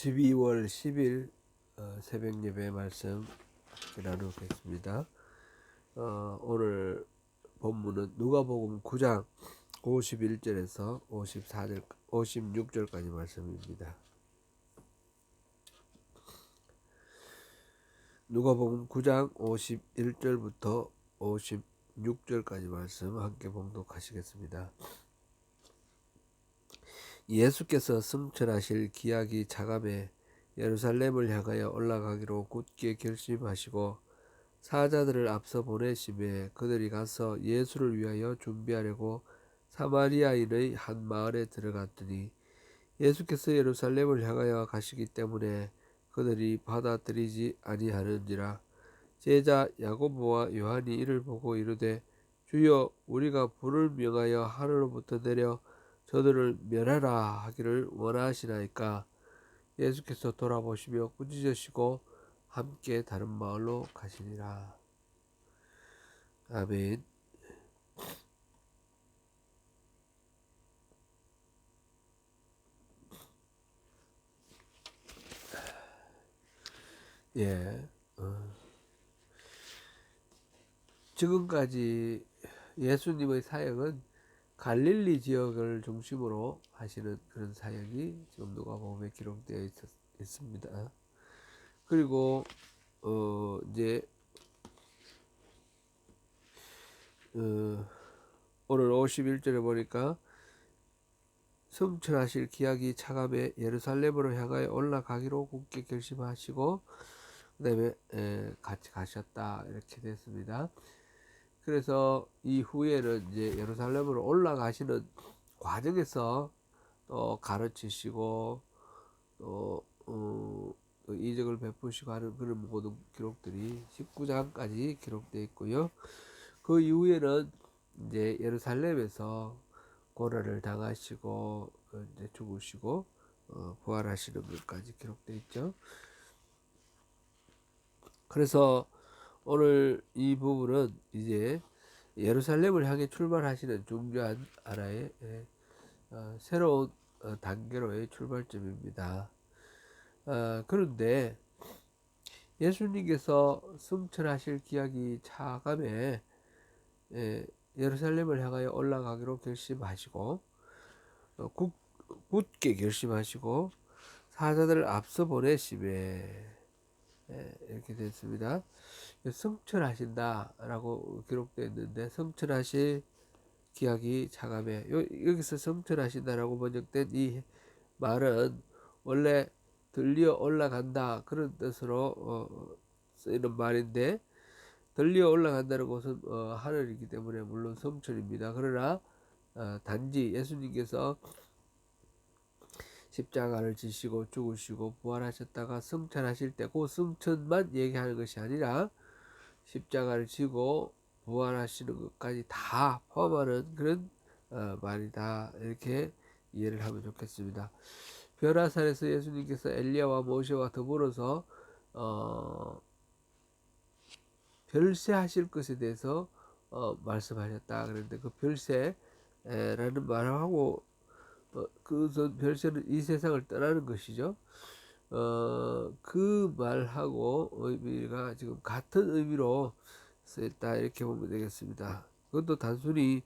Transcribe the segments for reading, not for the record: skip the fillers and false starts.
12월 10일 새벽 예배 말씀 나누겠습니다. 오늘 본문은 누가복음 9장 51절에서 56절까지 말씀입니다. 누가복음 9장 51절부터 56절까지 말씀 함께 봉독하시겠습니다. 예수께서 승천하실 기약이 차감해 예루살렘을 향하여 올라가기로 굳게 결심하시고 사자들을 앞서 보내심에 그들이 가서 예수를 위하여 준비하려고 사마리아인의 한 마을에 들어갔더니 예수께서 예루살렘을 향하여 가시기 때문에 그들이 받아들이지 아니하는지라. 제자 야고보와 요한이 이를 보고 이르되 주여, 우리가 불을 명하여 하늘로부터 내려 저들을 멸하라 하기를 원하시나이까. 예수께서 돌아보시며 꾸짖으시고 함께 다른 마을로 가시니라. 아멘. 예. 지금까지 예수님의 사역은 갈릴리 지역을 중심으로 하시는 그런 사역이 지금 누가복음에 기록되어 있습니다. 그리고 이제 오늘 51절에 보니까 승천하실 기약이 차감해 예루살렘으로 향하여 올라가기로 굳게 결심하시고 그 다음에 같이 가셨다 이렇게 됐습니다. 그래서 이후에는 이제 예루살렘으로 올라가시는 과정에서 또 가르치시고 또 이적을 베푸시고 하는 그런 모든 기록들이 19장까지 기록되어 있고요. 그 이후에는 이제 예루살렘에서 고난을 당하시고 이제 죽으시고 부활하시는 것까지 기록되어 있죠. 그래서 오늘 이 부분은 이제 예루살렘을 향해 출발하시는 중요한 하나의 새로운 단계로의 출발점입니다. 그런데 예수님께서 승천하실 기약이 차감해 예루살렘을 향하여 올라가기로 결심하시고 굳게 결심하시고 사자들을 앞서 보내심에 이렇게 됐습니다. 승천하신다라고 기록되어 있는데 성천하실 기약이 차감해 여기서 성천하신다라고 번역된 이 말은 원래 들려 올라간다 그런 뜻으로 쓰이는 말인데 들려 올라간다는 것은 하늘이기 때문에 물론 성천입니다. 그러나 단지 예수님께서 십자가를 지시고 죽으시고 부활하셨다가 승천하실 때 그 승천만 얘기하는 것이 아니라 십자가를 지고 부활하시는 것까지 다 포함하는 그런 말이다 이렇게 이해를 하면 좋겠습니다. 변화산에서 예수님께서 엘리야와 모세와 더불어서 별세하실 것에 대해서 말씀하셨다. 그런데 그 별세라는 말하고 그 별세는 이 세상을 떠나는 것이죠. 그 말하고 의미가 지금 같은 의미로 쓰였다 이렇게 보면 되겠습니다. 그것도 단순히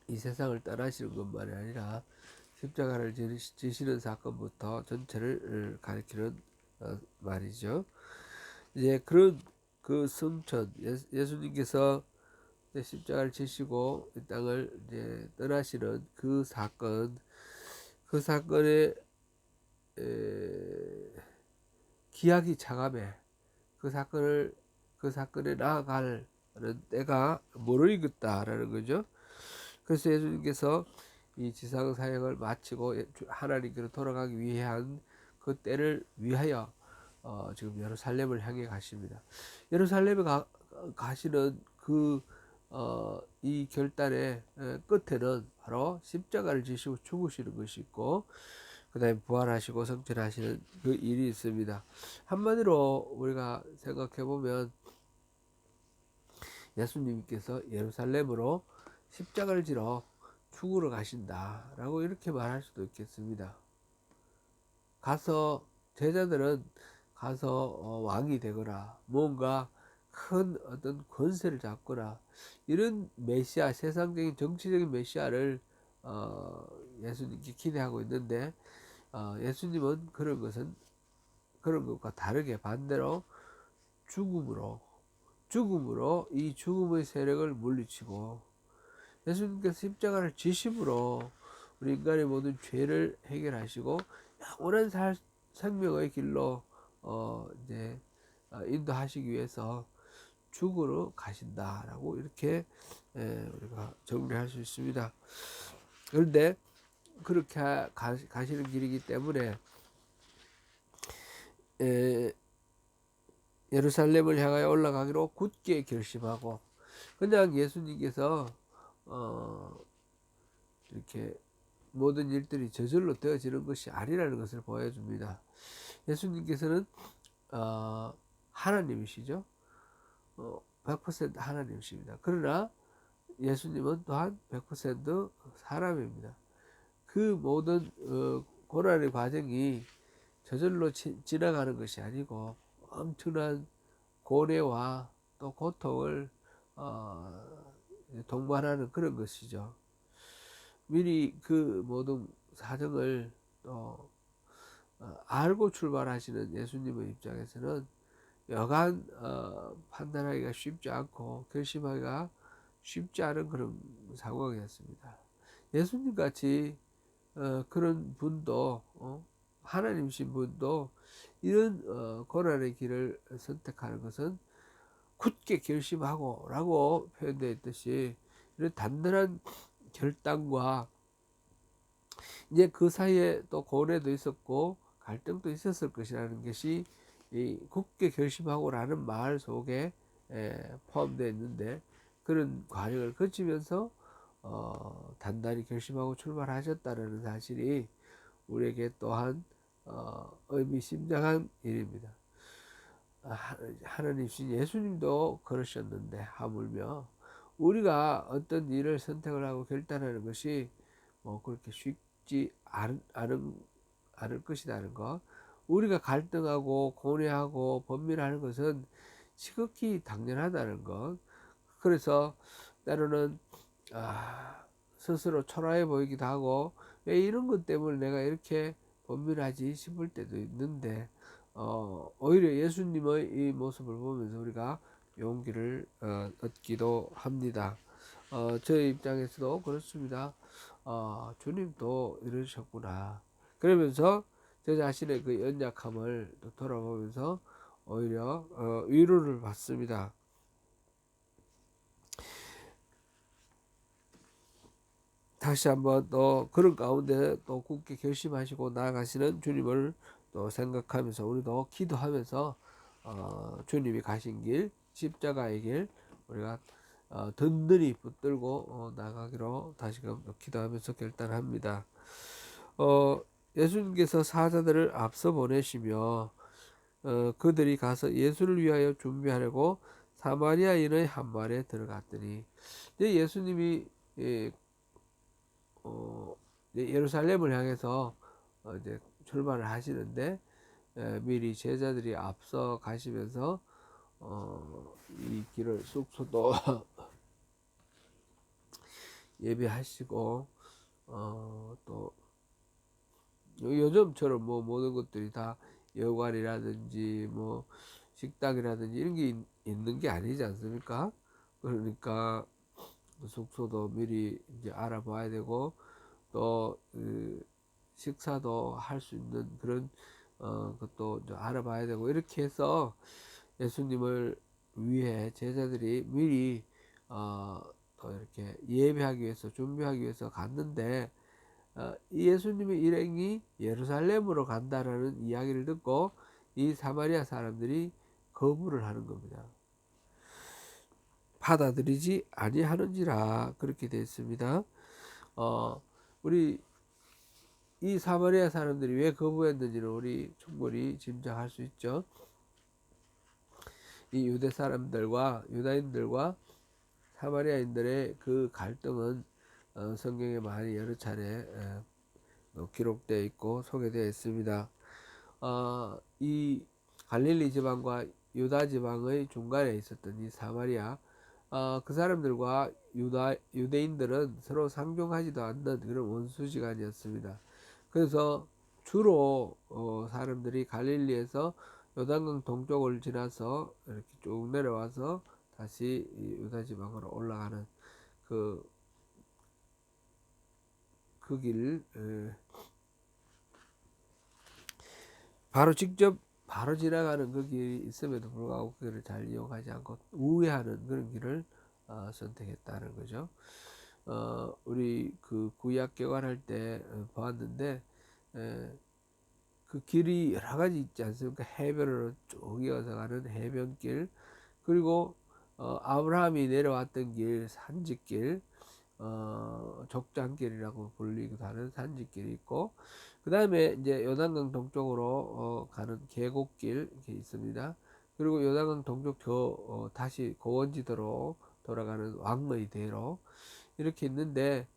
이 세상을 떠나시는 것만이 아니라 십자가를 지시는 사건부터 전체를 가리키는 말이죠. 이제 그런 그 승천 예수님께서 십자가를 지시고 이 땅을 이제 떠나시는 그 사건의 기약이 차감해 그 사건에 나아갈 때가 모르겠다라는 거죠. 그래서 예수님께서 이 지상 사역을 마치고 하나님께로 돌아가기 위한 그 때를 위하여 지금 예루살렘을 향해 가십니다. 예루살렘에 가시는 이 결단의 끝에는 바로 십자가를 지시고 죽으시는 것이 있고 그 다음에 부활하시고 성천하시는 그 일이 있습니다. 한마디로 우리가 생각해 보면 예수님께서 예루살렘으로 십자가를 지러 죽으러 가신다 라고 이렇게 말할 수도 있겠습니다. 가서 제자들은 가서 왕이 되거나 뭔가 큰 어떤 권세를 잡거나 이런 메시아, 세상적인 정치적인 메시아를 예수님께 기대하고 있는데 예수님은 그런 것과 다르게 반대로 죽음으로 이 죽음의 세력을 물리치고 예수님께서 십자가를 지심으로 우리 인간의 모든 죄를 해결하시고 영원한 생명의 길로 이제 인도하시기 위해서 죽으러 가신다라고 이렇게 우리가 정리할 수 있습니다. 그런데 그렇게 가시는 길이기 때문에 예루살렘을 향하여 올라가기로 굳게 결심하고 그냥 예수님께서 이렇게 모든 일들이 저절로 되어지는 것이 아니라는 것을 보여줍니다. 예수님께서는 하나님이시죠. 100% 하나님이십니다. 그러나 예수님은 또한 100% 사람입니다. 그 모든 고난의 과정이 저절로 지나가는 것이 아니고 엄청난 고뇌와 또 고통을 동반하는 그런 것이죠. 미리 그 모든 사정을 또 알고 출발하시는 예수님의 입장에서는 여간 판단하기가 쉽지 않고 결심하기가 쉽지 않은 그런 상황이었습니다. 예수님 같이 그런 분도 하나님이신 분도 이런 고난의 길을 선택하는 것은 굳게 결심하고 라고 표현되어 있듯이 이런 단단한 결단과 이제 그 사이에 또 고뇌도 있었고 갈등도 있었을 것이라는 것이 이 굳게 결심하고라는 말 속에 포함되어 있는데 그런 과정을 거치면서 단단히 결심하고 출발하셨다는 사실이 우리에게 또한 의미심장한 일입니다. 하나님이신 예수님도 그러셨는데 하물며 우리가 어떤 일을 선택을 하고 결단하는 것이 뭐 그렇게 쉽지 않을 것이라는 것, 우리가 갈등하고 고뇌하고 번민하는 것은 지극히 당연하다는 것. 그래서 때로는 스스로 초라해 보이기도 하고 왜 이런 것 때문에 내가 이렇게 번민하지 싶을 때도 있는데 오히려 예수님의 이 모습을 보면서 우리가 용기를 얻기도 합니다. 저의 입장에서도 그렇습니다. 주님도 이러셨구나. 그러면서 저 자신의 그 연약함을 또 돌아보면서 오히려 위로를 받습니다. 다시 한번 또 그런 가운데 또 굳게 결심하시고 나아가시는 주님을 또 생각하면서 우리도 기도하면서 주님이 가신 길, 십자가의 길 우리가 든든히 붙들고 나가기로 다시금 기도하면서 결단합니다. 예수님께서 사자들을 앞서 보내시며 그들이 가서 예수를 위하여 준비하려고 사마리아인의 한 마을에 들어갔더니 예수님이 예루살렘을 향해서 이제 출발을 하시는데 미리 제자들이 앞서 가시면서 이 길을 숙소도 예배하시고 또 요즘처럼 뭐 모든 것들이 다 여관이라든지 뭐 식당이라든지 이런 게 있는 게 아니지 않습니까? 그러니까 숙소도 미리 이제 알아봐야 되고 또 식사도 할 수 있는 그런 것도 알아봐야 되고 이렇게 해서 예수님을 위해 제자들이 미리 또 이렇게 예배하기 위해서 준비하기 위해서 갔는데 이 예수님의 일행이 예루살렘으로 간다라는 이야기를 듣고 이 사마리아 사람들이 거부를 하는 겁니다. 받아들이지 아니하는지라 그렇게 되어 있습니다. 우리 이 사마리아 사람들이 왜 거부했는지를 우리 충분히 짐작할 수 있죠. 이 유대 사람들과 유다인들과 사마리아인들의 그 갈등은 성경에 많이 여러 차례 기록되어 있고 소개되어 있습니다. 이 갈릴리 지방과 유다 지방의 중간에 있었던 이 사마리아, 그 사람들과 유대인들은 서로 상종하지도 않는 그런 원수지간이었습니다. 그래서 주로 사람들이 갈릴리에서 요단강 동쪽을 지나서 이렇게 쭉 내려와서 다시 유다 지방으로 올라가는 그 길, 바로 지나가는 그 길이 있음에도 불구하고 그 길을 잘 이용하지 않고 우회하는 그런 길을 선택했다는 거죠. 우리 그 구약 개관할 때 보았는데, 그 길이 여러 가지 있지 않습니까? 해변으로 쭉 이어서 가는 해변길, 그리고 아브라함이 내려왔던 길, 산지길, 족장길이라고 불리기도 하는 산지길이 있고, 그 다음에 이제 요단강 동쪽으로 가는 계곡길 이렇게 있습니다. 그리고 요단강 동쪽 다시 고원지대로 돌아가는 왕의 대로 이렇게 있는데,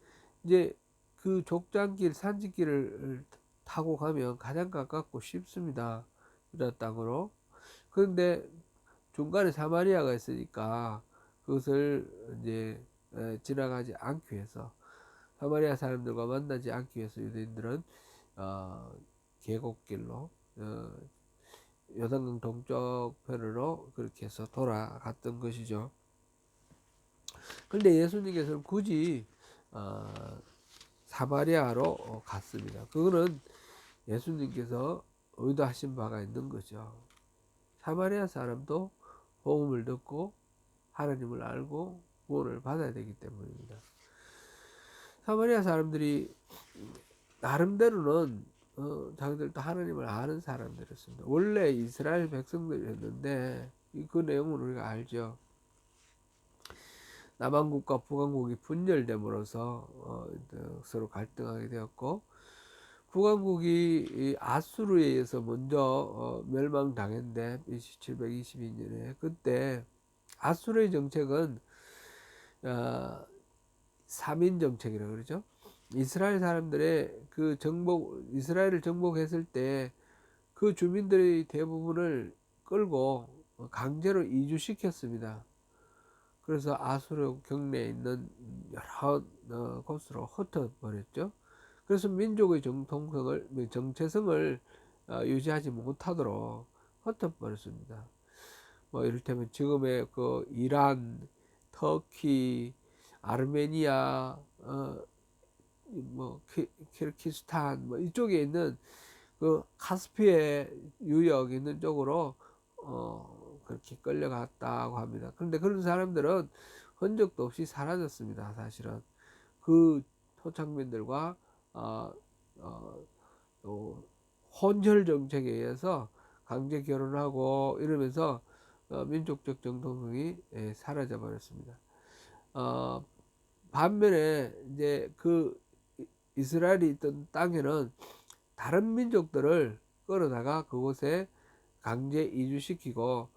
이제 그 족장길, 산지길을 타고 가면 가장 가깝고 쉽습니다. 유다 땅으로. 그런데 중간에 사마리아가 있으니까 그것을 이제 지나가지 않기 위해서, 사마리아 사람들과 만나지 않기 위해서 유대인들은 계곡길로 요단강 동쪽 편으로 그렇게 해서 돌아갔던 것이죠. 그런데 예수님께서는 굳이 사마리아로 갔습니다. 그거는 예수님께서 의도하신 바가 있는 거죠. 사마리아 사람도 복음을 듣고 하나님을 알고 구원을 받아야 되기 때문입니다. 사마리아 사람들이 나름대로는 자기들도 하나님을 아는 사람들이었습니다. 원래 이스라엘 백성들이었는데 그 내용은 우리가 알죠. 남한국과 북한국이 분열됨으로써 서로 갈등하게 되었고, 북한국이 아수르에 의해서 먼저 멸망당했는데 722년에 그때 아수르의 정책은 3인 정책이라고 그러죠. 이스라엘 사람들의 이스라엘을 정복했을 때 그 주민들의 대부분을 끌고 강제로 이주시켰습니다. 그래서 아수르 경내에 있는 여러 곳으로 흩어버렸죠. 그래서 민족의 정체성을 유지하지 못하도록 흩어버렸습니다. 뭐 이를테면 지금의 그 이란, 터키, 아르메니아, 뭐 키르기스탄, 뭐 이쪽에 있는 그 카스피해 유역 있는 쪽으로 그렇게 끌려갔다고 합니다. 그런데 그런 사람들은 흔적도 없이 사라졌습니다. 사실은 그 토착민들과 또 혼혈 정책에 의해서 강제 결혼하고 이러면서 민족적 정통성이 사라져 버렸습니다. 반면에 이제 그 이스라엘이 있던 땅에는 다른 민족들을 끌어다가 그곳에 강제 이주시키고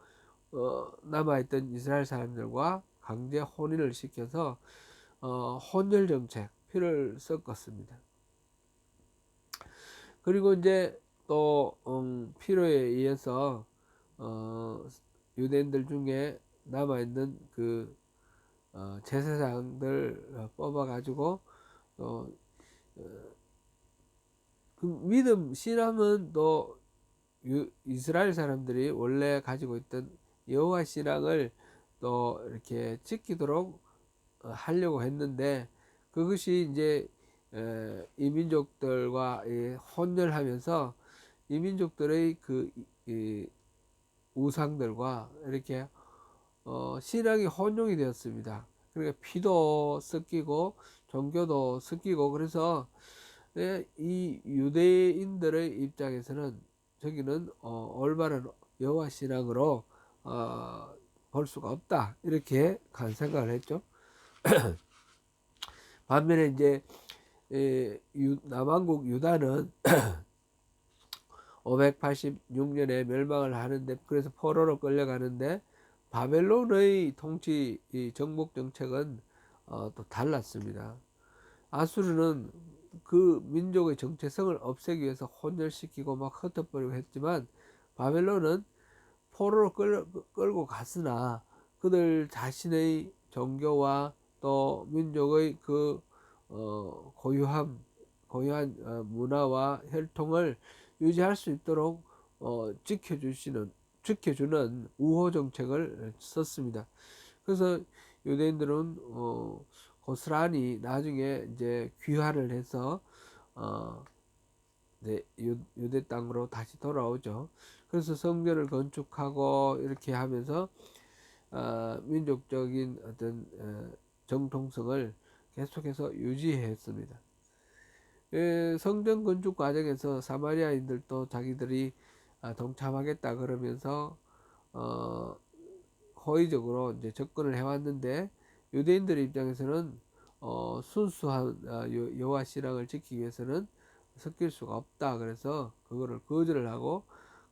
남아있던 이스라엘 사람들과 강제 혼인을 시켜서 혼혈 정책 피를 섞었습니다. 그리고 이제 또 필요에 의해서 유대인들 중에 남아있는 그 제사장들 뽑아가지고 그 믿음 신앙은 또 이스라엘 사람들이 원래 가지고 있던 여호와 신앙을 또 이렇게 지키도록 하려고 했는데, 그것이 이제 이민족들과 혼혈하면서 이민족들의 그 우상들과 이렇게 신앙이 혼용이 되었습니다. 그러니까 피도 섞이고 종교도 섞이고, 그래서 이 유대인들의 입장에서는 저기는 올바른 여호와 신앙으로 볼 수가 없다, 이렇게 간 생각을 했죠. 반면에 이제 남한국 유다는 586년에 멸망을 하는데, 그래서 포로로 끌려가는데 바벨론의 정복 정책은 또 달랐습니다. 아수르는 그 민족의 정체성을 없애기 위해서 혼혈시키고 막 흩어버리고 했지만 바벨론은 포로로 끌고 갔으나 그들 자신의 종교와 또 민족의 그 고유한 문화와 혈통을 유지할 수 있도록 지켜주는 우호 정책을 썼습니다. 그래서 유대인들은 고스란히 나중에 이제 귀화를 해서 네, 유대 땅으로 다시 돌아오죠. 그래서 성전을 건축하고 이렇게 하면서 민족적인 어떤 정통성을 계속해서 유지했습니다. 성전 건축 과정에서 사마리아인들도 자기들이 동참하겠다 그러면서 호의적으로 이제 접근을 해왔는데 유대인들 입장에서는 순수한 여호와 신앙을 지키기 위해서는 섞일 수가 없다. 그래서 그거를 거절을 하고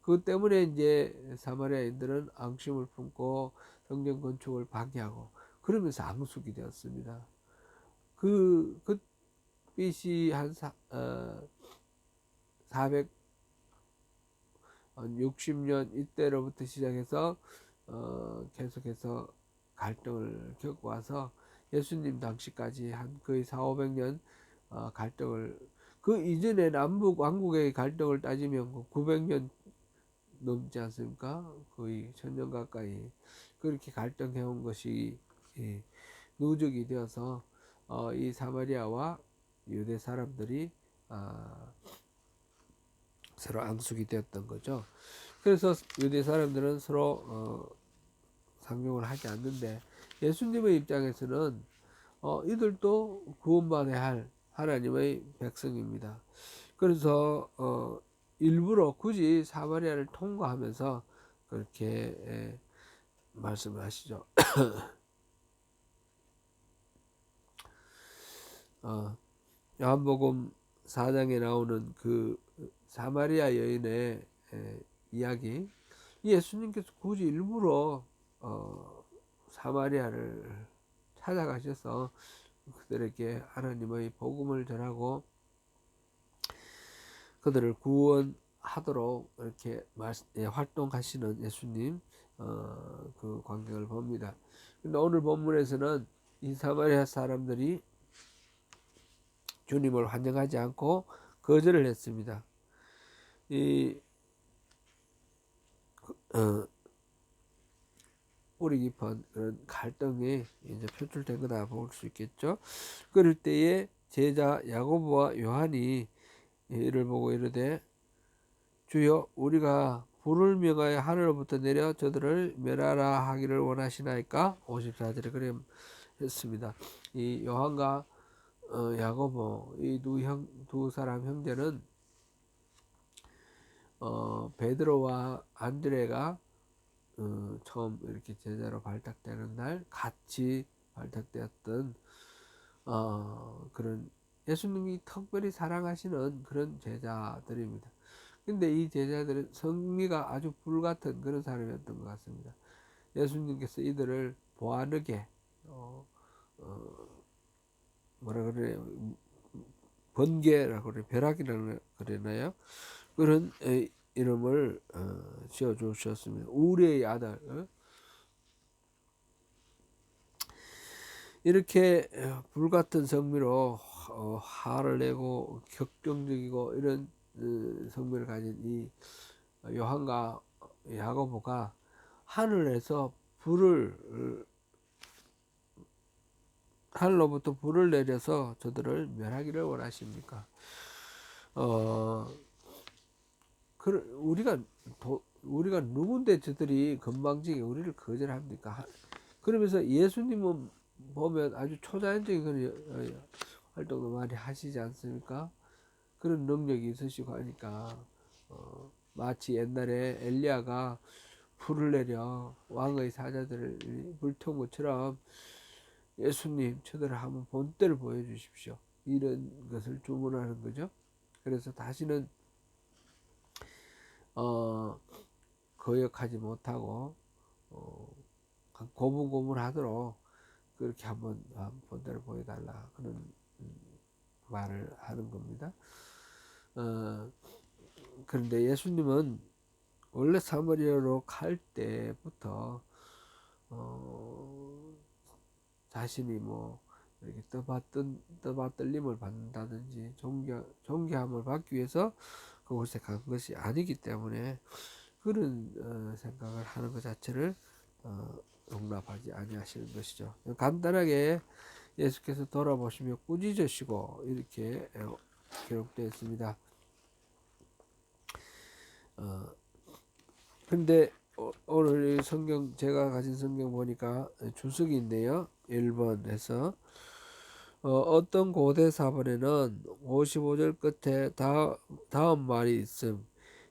그것 때문에 이제 사마리아인들은 앙심을 품고 성전 건축을 방해하고 그러면서 앙숙이 되었습니다. 그 BC 한 460년 이때로부터 시작해서 계속해서 갈등을 겪고 와서 예수님 당시까지 한 거의 400~500년 갈등을 그 이전에 남북 왕국의 갈등을 따지면 900년 넘지 않습니까? 거의 1000년 가까이 그렇게 갈등해온 것이 누적이 되어서 이 사마리아와 유대 사람들이 서로 앙숙이 되었던 거죠. 그래서 유대 사람들은 서로 상종을 하지 않는데 예수님의 입장에서는 이들도 구원받아야 할 하나님의 백성입니다. 그래서 일부러 굳이 사마리아를 통과하면서 그렇게 말씀을 하시죠. 요한복음 4장에 나오는 그 사마리아 여인의 이야기, 예수님께서 굳이 일부러 사마리아를 찾아가셔서 그들에게 하나님의 복음을 전하고 그들을 구원하도록 이렇게 활동하시는 예수님 그 광경을 봅니다. 근데 오늘 본문에서는 이 사마리아 사람들이 주님을 환영하지 않고 거절을 했습니다. 이 뿌리 깊은 그런 갈등이 이제 표출된 거다 볼 수 있겠죠. 그럴 때에 제자 야고보와 요한이 이를 보고 이르되 주여 우리가 불을 명하여 하늘로부터 내려 저들을 멸하라 하기를 원하시나이까? 54절에 그래 했습니다. 이 요한과 야고보 이 두 사람 형제는 베드로와 안드레가 처음 이렇게 제자로 발탁되는 날 같이 발탁되었던 그런 예수님이 특별히 사랑하시는 그런 제자들입니다. 근데 이 제자들은 성미가 아주 불같은 그런 사람이었던 것 같습니다. 예수님께서 이들을 보아르게 뭐라 그래요? 번개라고 그래, 벼락이라고 그러나요? 그런 이름을 지어 주셨습니다. 우리의 아들. 이렇게 불같은 성미로 화를 내고 격정적이고 이런 성미를 가진 이 요한과 야고보가 하늘에서 하늘로부터 불을 내려서 저들을 멸하기를 원하십니까? 우리가 누군데 저들이 건방지게 우리를 거절합니까? 그러면서 예수님은 보면 아주 초자연적인 그런 활동도 많이 하시지 않습니까? 그런 능력이 있으시고 하니까 마치 옛날에 엘리야가 불을 내려 왕의 사자들을 불태운 것처럼 예수님 저들을 한번 본때를 보여주십시오. 이런 것을 주문하는 거죠. 그래서 다시는 거역하지 못하고 고분고분하도록 그렇게 한번 본때를 보여달라 그런 말을 하는 겁니다. 그런데 예수님은 원래 사마리아로 갈 때부터 자신이 뭐 이렇게 떠받들림을 받는다든지 존귀함을 받기 위해서 그곳에 간 것이 아니기 때문에 그런 생각을 하는 것 자체를 용납하지 아니하시는 것이죠. 간단하게 예수께서 돌아보시며 꾸짖으시고 이렇게 기록되어 있습니다. 근데 오늘 성경 제가 가진 성경 보니까 주석이 있네요. 1번에서 어떤 고대 사본에는 55절 끝에 다음 말이 있음.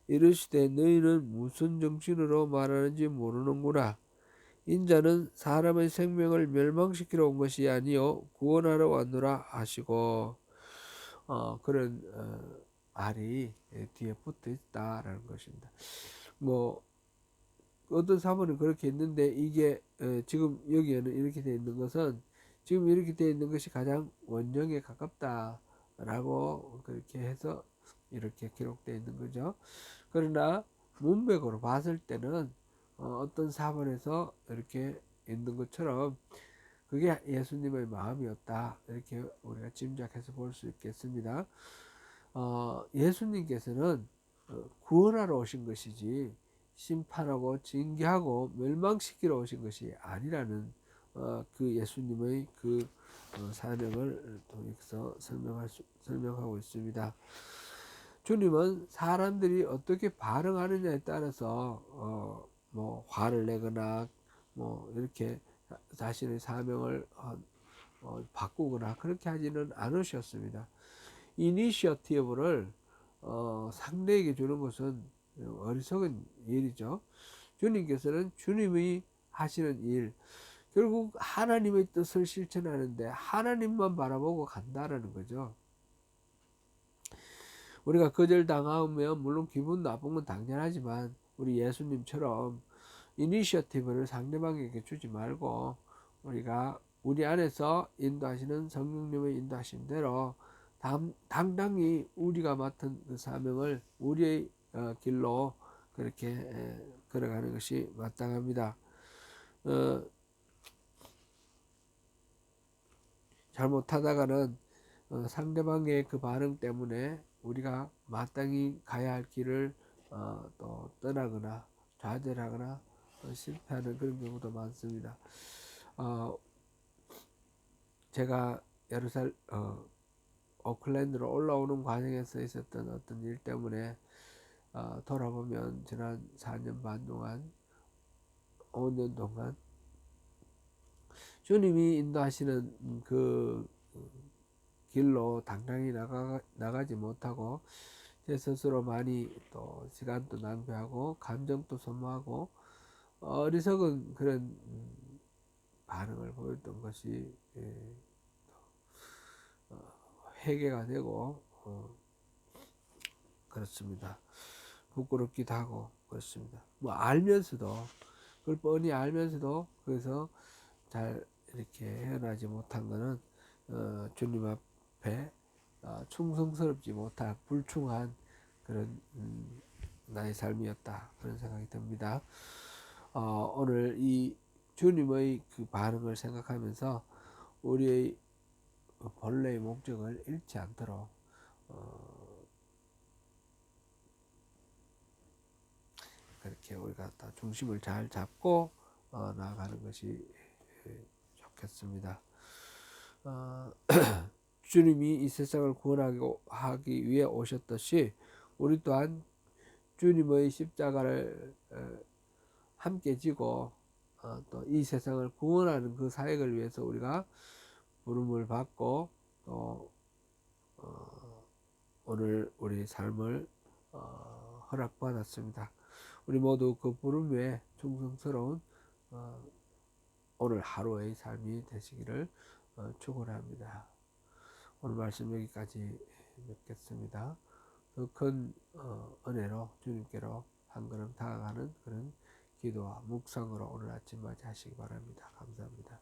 이르시되 너희는 무슨 정신으로 말하는지 모르는구나. 인자는 사람의 생명을 멸망시키러 온 것이 아니요 구원하러 왔노라 하시고 그런 말이 뒤에 붙어 있다라는 것입니다. 뭐 어떤 사본은 그렇게 있는데 이게 지금 여기에는 이렇게 되어 있는 것은 지금 이렇게 되어 있는 것이 가장 원정에 가깝다라고 그렇게 해서 이렇게 기록되어 있는 거죠. 그러나 문맥으로 봤을 때는 어떤 사본에서 이렇게 있는 것처럼 그게 예수님의 마음이었다 이렇게 우리가 짐작해서 볼 수 있겠습니다. 예수님께서는 구원하러 오신 것이지 심판하고 징계하고 멸망시키러 오신 것이 아니라는 그 예수님의 그 사명을 통해서 설명하고 있습니다. 주님은 사람들이 어떻게 반응하느냐에 따라서 뭐 화를 내거나 뭐 이렇게 자신의 사명을 바꾸거나 그렇게 하지는 않으셨습니다. 이니셔티브를 상대에게 주는 것은 어리석은 일이죠. 주님께서는 주님이 하시는 일, 결국 하나님의 뜻을 실천하는데 하나님만 바라보고 간다라는 거죠. 우리가 거절당하면 물론 기분 나쁜 건 당연하지만 우리 예수님처럼 이니셔티브를 상대방에게 주지 말고 우리가 우리 안에서 인도하시는 성령님의 인도하신 대로 당당히 우리가 맡은 그 사명을 우리의 길로 그렇게 걸어가는 것이 마땅합니다. 잘못하다가는 상대방의 그 반응 때문에 우리가 마땅히 가야 할 길을 또 떠나거나 좌절하거나 실패하는 그런 경우도 많습니다. 제가 오클랜드로 올라오는 과정에서 있었던 어떤 일 때문에 돌아보면 지난 4년 반 동안 5년 동안 주님이 인도하시는 그 길로 당당히 나가지 못하고 제 스스로 많이 또 시간도 낭비하고 감정도 소모하고 어리석은 그런 반응을 보였던 것이 회개가 되고 그렇습니다. 부끄럽기도 하고 그렇습니다. 뭐 알면서도 그걸 뻔히 알면서도 그래서 잘 이렇게 헤어나지 못한 것은 주님 앞에 충성스럽지 못한 불충한 그런 나의 삶이었다 그런 생각이 듭니다. 오늘 이 주님의 그 반응을 생각하면서 우리의 본래의 목적을 잃지 않도록 그렇게 우리가 다 중심을 잘 잡고 나아가는 것이 좋겠습니다. 주님이 이 세상을 구원하기 위해 오셨듯이 우리 또한 주님의 십자가를 함께 지고 또 이 세상을 구원하는 그 사역을 위해서 우리가 부름을 받고 또 오늘 우리 삶을 허락받았습니다. 우리 모두 그 부름에 충성스러운 오늘 하루의 삶이 되시기를 축원합니다. 오늘 말씀 여기까지 맺겠습니다. 더 큰 은혜로 주님께로 한 걸음 다가가는 그런 기도와 묵상으로 오늘 아침 맞이하시기 바랍니다. 감사합니다.